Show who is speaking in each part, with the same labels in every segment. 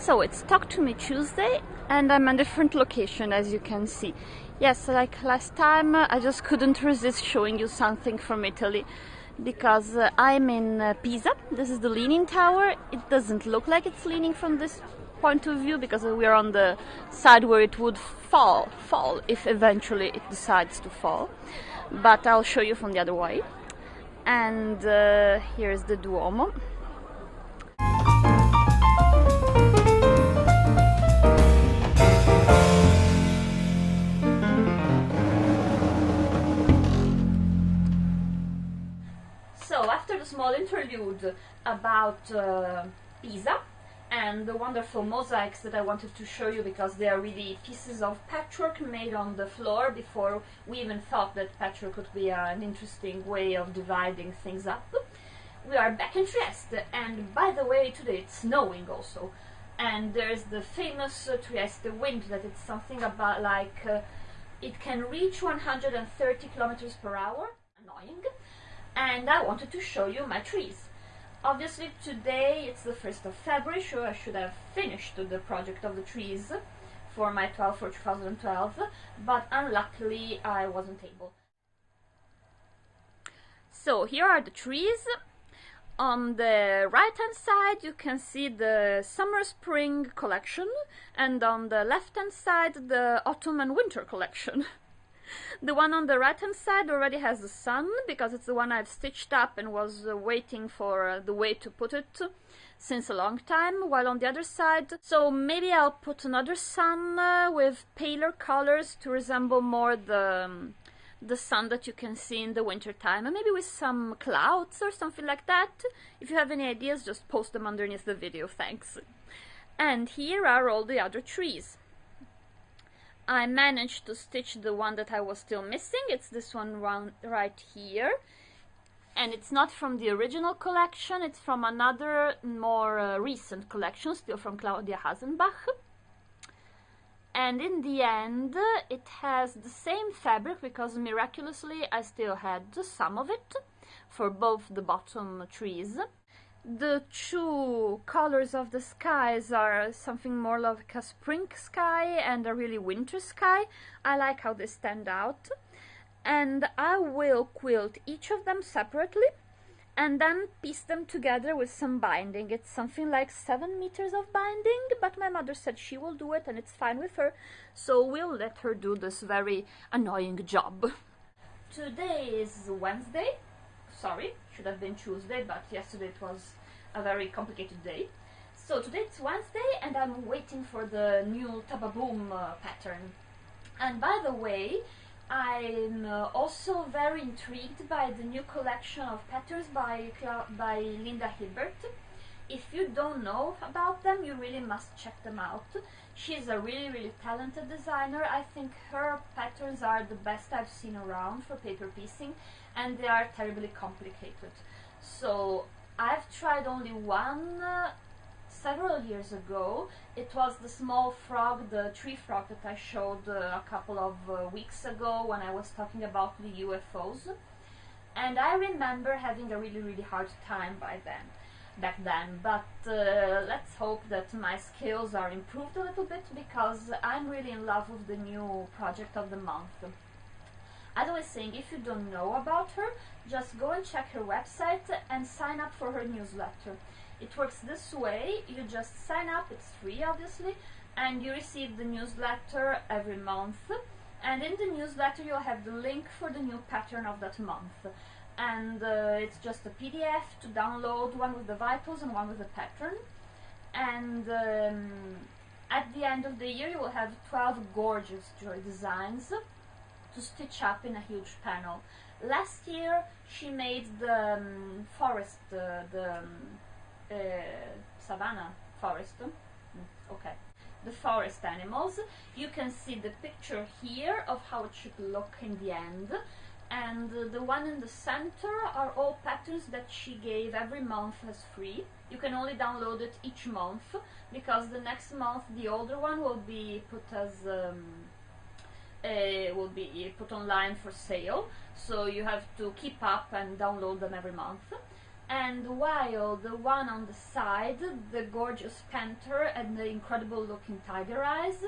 Speaker 1: So it's Talk to Me Tuesday, and I'm in a different location, as you can see. Yes, like last time, I just couldn't resist showing you something from Italy, because I'm in Pisa. This is the Leaning Tower. It doesn't look like it's leaning from this point of view, because we are on the side where it would fall if eventually it decides to fall. But I'll show you from the other way. And here's the Duomo. So after the small interlude about Pisa and the wonderful mosaics that I wanted to show you, because they are really pieces of patchwork made on the floor before we even thought that patchwork could be an interesting way of dividing things up, we are back in Trieste. And by the way, today it's snowing also, and there's the famous Trieste wind that it's something about like it can reach 130 kilometers per hour. Annoying. And I wanted to show you my trees. Obviously today it's the 1st of February, so I should have finished the project of the trees for my 12 for 2012, but unluckily I wasn't able. So here are the trees. On the right hand side you can see the summer-spring collection, and on the left hand side the autumn and winter collection. The one on the right hand side already has the sun, because it's the one I've stitched up and was waiting for the way to put it since a long time, while on the other side, so maybe I'll put another sun with paler colors to resemble more the sun that you can see in the winter time, and maybe with some clouds or something like that. If you have any ideas, just post them underneath the video, thanks. And here are all the other trees. I managed to stitch the one that I was still missing. It's this one right here, and it's not from the original collection, it's from another more recent collection, still from Claudia Hasenbach. And in the end it has the same fabric, because miraculously I still had some of it for both the bottom trees. The two colors of the skies are something more like a spring sky and a really winter sky. I like how they stand out. And I will quilt each of them separately and then piece them together with some binding. It's something like 7 meters of binding, but my mother said she will do it and it's fine with her, so we'll let her do this very annoying job. Today is Wednesday. Sorry, should have been Tuesday, but yesterday it was a very complicated day. So today it's Wednesday and I'm waiting for the new Tababoom pattern. And by the way, I'm also very intrigued by the new collection of patterns by Linda Hibbert. If you don't know about them, you really must check them out. She's a really talented designer. I think her patterns are the best I've seen around for paper piecing, and they are terribly complicated. So I've tried only one several years ago. It was the small frog, the tree frog that I showed a couple of weeks ago when I was talking about the UFOs, and I remember having a really hard time back then, but let's hope that my skills are improved a little bit, because I'm really in love with the new project of the month. As I was saying, if you don't know about her, just go and check her website and sign up for her newsletter. It works this way: you just sign up, it's free obviously, and you receive the newsletter every month, and in the newsletter you'll have the link for the new pattern of that month. And it's just a PDF to download, one with the vitals and one with the pattern. And at the end of the year you will have 12 gorgeous designs to stitch up in a huge panel. Last year she made the forest, savannah forest, okay, the forest animals. You can see the picture here of how it should look in the end. And the one in the center are all patterns that she gave every month as free. You can only download it each month, because the next month the older one will be put as online for sale, so you have to keep up and download them every month. And while the one on the side, the gorgeous panther and the incredible looking tiger eyes,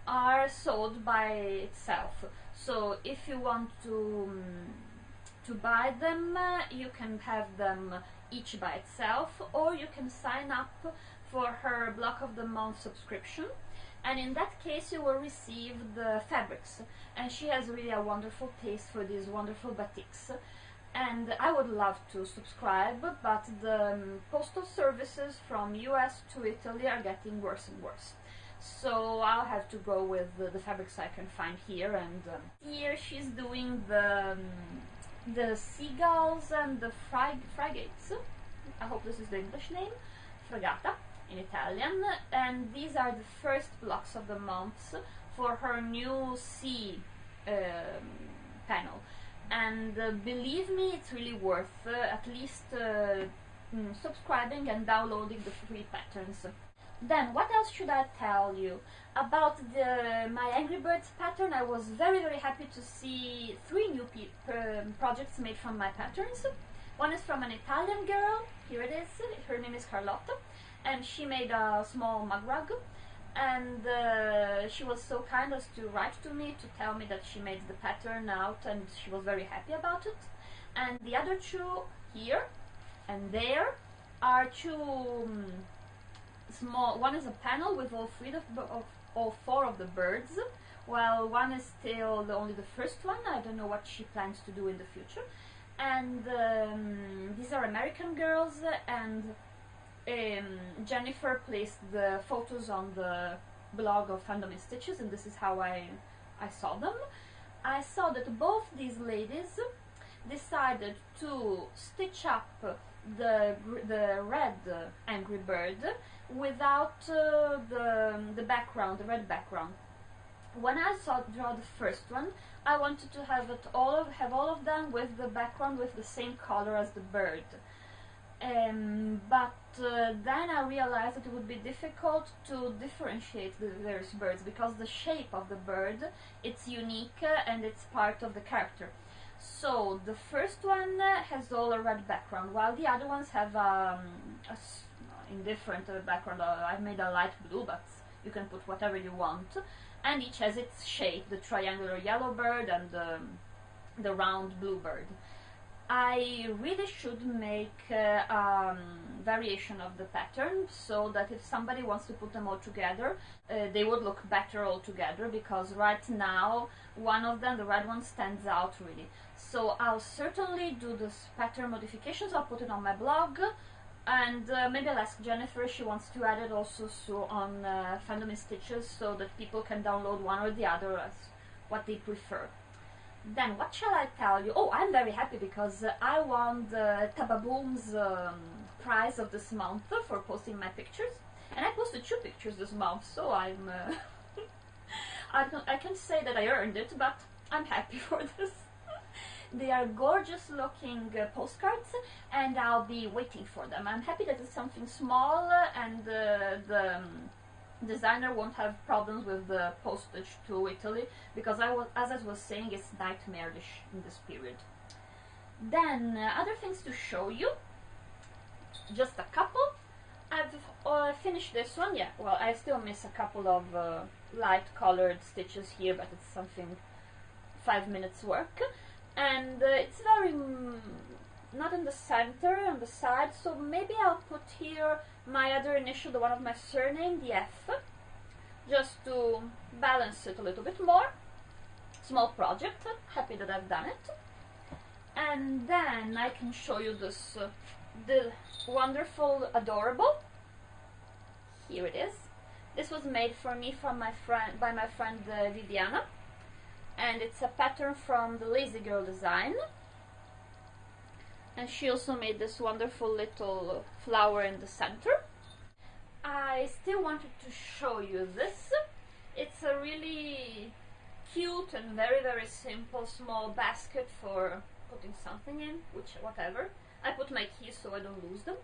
Speaker 1: are sold by itself. So if you want to buy them, you can have them each by itself, or you can sign up for her block of the month subscription, and in that case you will receive the fabrics, and she has really a wonderful taste for these wonderful batiks. And I would love to subscribe, but the postal services from US to Italy are getting worse and worse. So I'll have to go with the fabrics I can find here. And here she's doing the seagulls and the frigates. I hope this is the English name, fregata in Italian. And these are the first blocks of the months for her new sea panel. And believe me, it's really worth at least subscribing and downloading the free patterns. Then, what else should I tell you? About my Angry Birds pattern, I was very happy to see 3 new projects made from my patterns. One is from an Italian girl, here it is, her name is Carlotta, and she made a small mug rug. And she was so kind as to write to me to tell me that she made the pattern out and she was very happy about it. And the other 2 here and there are 2 small, one is a panel with all 4 of the birds, while one is still only the first one. I don't know what she plans to do in the future. And these are American girls, and Jennifer placed the photos on the blog of Fandom in Stitches, and this is how I saw them. I saw that both these ladies decided to stitch up the red Angry Bird without the background, the red background. When I draw the first one, I wanted to have all of them with the background with the same color as the bird. But then I realized that it would be difficult to differentiate the various birds because the shape of the bird, it's unique and it's part of the character. So the first one has all a red background, while the other ones have a indifferent background. I've made a light blue, but you can put whatever you want, and each has its shape, the triangular yellow bird and the round blue bird. I really should make a variation of the pattern so that if somebody wants to put them all together, they would look better all together, because right now one of them, the red one, stands out really. So I'll certainly do this pattern modifications. I'll put it on my blog, and maybe I'll ask Jennifer if she wants to add it also on Fandom in Stitches, so that people can download one or the other as what they prefer. Then what shall I tell you? Oh, I'm very happy because I won the Tababoom's prize of this month for posting my pictures, and I posted 2 pictures this month, so I'm I can't say that I earned it, but I'm happy for this. They are gorgeous looking postcards, and I'll be waiting for them. I'm happy that it's something small, and the designer won't have problems with the postage to Italy, because as I was saying, it's nightmarish in this period. Then other things to show you, just a couple. I've finished this one. Yeah, well, I still miss a couple of light colored stitches here, but it's something 5 minutes work, and it's very not in the center, on the side, so maybe I'll put here my other initial, the one of my surname, the F, just to balance it a little bit more. Small project, happy that I've done it. And then I can show you this, the wonderful adorable. Here it is. This was made for me by my friend Viviana, and it's a pattern from the Lazy Girl design. And she also made this wonderful little flower in the center. I still wanted to show you this. It's a really cute and very simple small basket for putting something in, whatever. I put my keys so I don't lose them.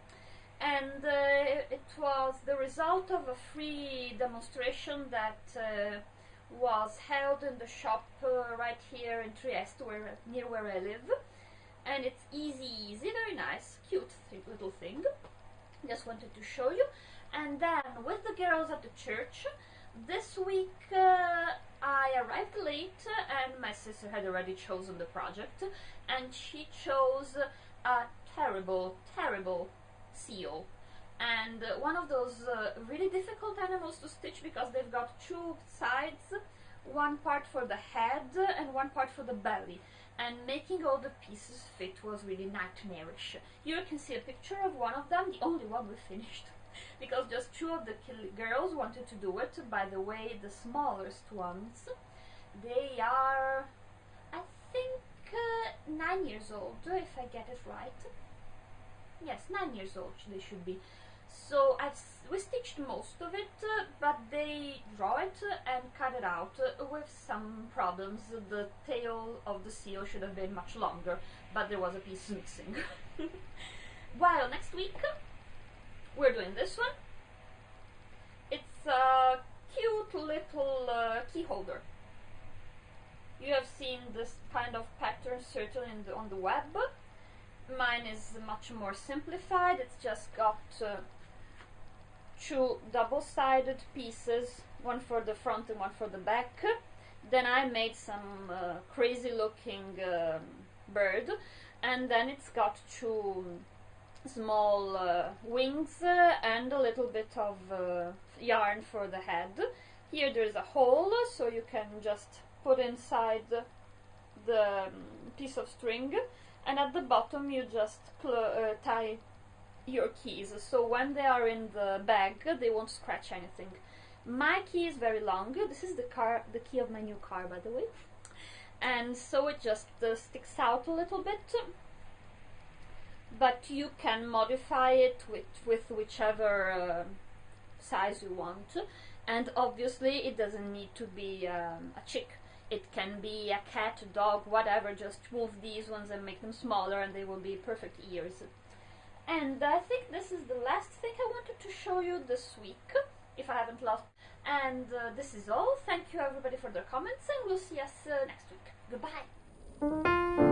Speaker 1: And it was the result of a free demonstration that was held in the shop right here in Trieste, near where I live. and it's easy, very nice, cute little thing. Just wanted to show you. And then with the girls at the church, this week I arrived late and my sister had already chosen the project, and she chose a terrible seal. And one of those really difficult animals to stitch because they've got two sides, one part for the head and one part for the belly, and making all the pieces fit was really nightmarish. Here you can see a picture of one of them, the only one we finished, because just two of the girls wanted to do it. By the way, the smallest ones, they are, I think, 9 years old, if I get it right. Yes, 9 years old they should be. So we stitched most of it, but they draw it and cut it out with some problems. The tail of the seal should have been much longer, but there was a piece missing. While next week we're doing this one. It's a cute little key holder. You have seen this kind of pattern certainly on the web. Mine is much more simplified. It's just got two double-sided pieces, one for the front and one for the back. Then I made some crazy looking bird, and then it's got two small wings and a little bit of yarn for the head. Here there's a hole, so you can just put inside the piece of string, and at the bottom you just tie your keys, so when they are in the bag they won't scratch anything. My key is very long. This is the key of my new car, by the way, and so it just sticks out a little bit, but you can modify it with whichever size you want, and obviously it doesn't need to be a chick. It can be a cat, a dog, whatever. Just move these ones and make them smaller and they will be perfect ears. And I think this is the last thing I wanted to show you this week, if I haven't lost. And this is all. Thank you everybody for their comments, and we'll see us next week. Goodbye!